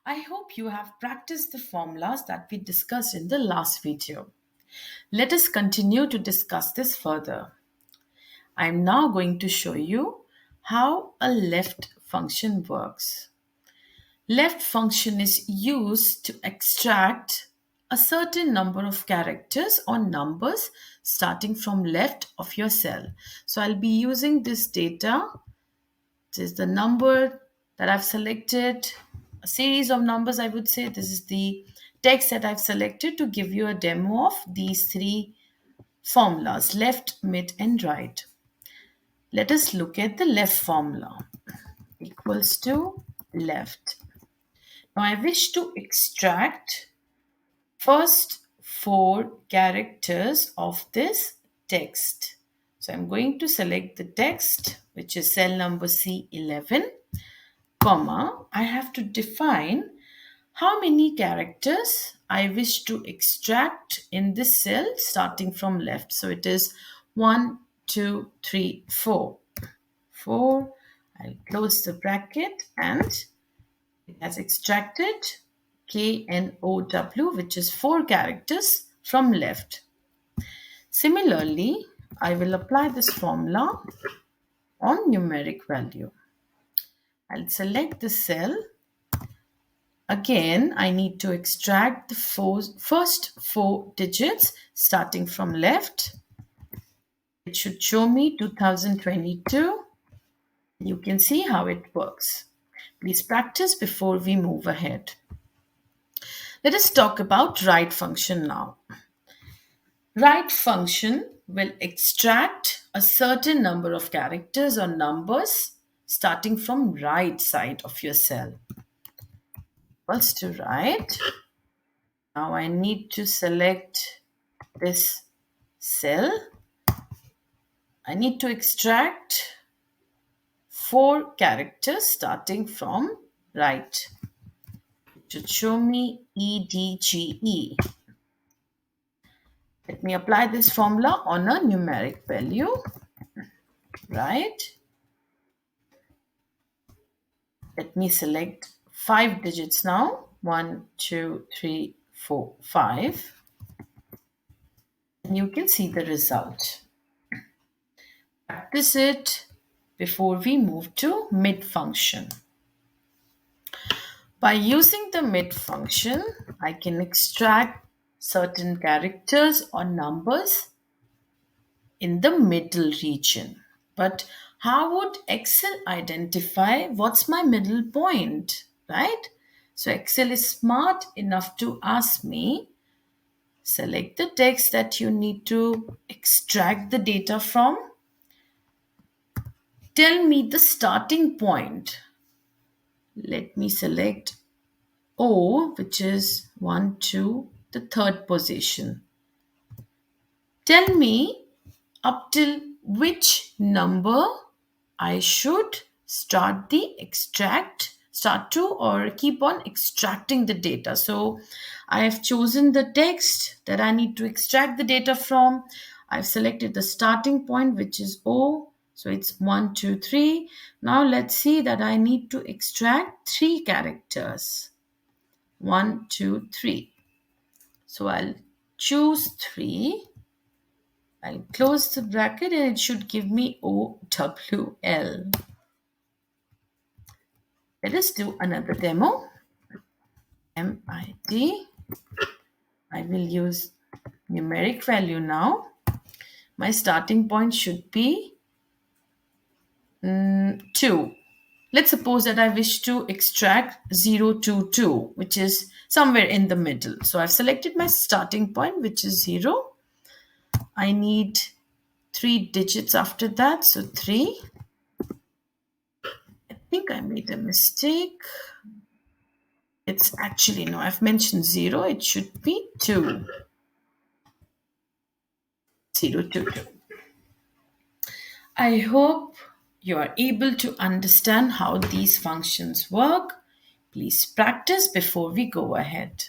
I hope you have practiced the formulas that we discussed in the last video. Let us continue to discuss this further. I am now going to show you how a left function works. Left function is used to extract a certain number of characters or numbers starting from left of your cell. So I'll be using this data. This is the number that I've selected, a series of numbers, I would say. This is the text that I've selected to give you a demo of these three formulas, left, mid, and right. Let us look at the left formula, equals to left. Now I wish to extract first four characters of this text. So I'm going to select the text, which is cell number C11, comma, I have to define how many characters I wish to extract in this cell starting from left. So it is 1, 2, 3, 4. 4. I'll close the bracket and it has extracted KNOW, which is 4 characters from left. Similarly, I will apply this formula on numeric value. I'll select the cell. Again, I need to extract the first 4 digits starting from left. It should show me 2022. You can see how it works. Please practice before we move ahead. Let us talk about right function now. Right function will extract a certain number of characters or numbers starting from right side of your cell. Equals to right. Now I need to select this cell. I need to extract 4 characters starting from right. It should show me EDGE. Let me apply this formula on a numeric value. Right. Let me select 5 digits now. 1, 2, 3, 4, 5. And you can see the result. Practice it before we move to mid function. By using the mid function, I can extract certain characters or numbers in the middle region. But how would Excel identify what's my middle point, right? So Excel is smart enough to ask me, select the text that you need to extract the data from. Tell me the starting point. Let me select O, which is 1, 2, the third position. Tell me up till which number I should start to or keep on extracting the data. So I have chosen the text that I need to extract the data from. I've selected the starting point, which is O. So it's 1, 2, 3. Now let's see that I need to extract 3 characters. 1, 2, 3. So I'll choose 3. I'll close the bracket and it should give me OWL. Let us do another demo. MID. I will use numeric value now. My starting point should be 2. Let's suppose that I wish to extract 0 to 2, which is somewhere in the middle. So I've selected my starting point, which is 0. I need 3 digits after that, so 3. I think I made a mistake. It's actually, no, I've mentioned 0. It should be 2. 0, 2, 2. I hope you are able to understand how these functions work. Please practice before we go ahead.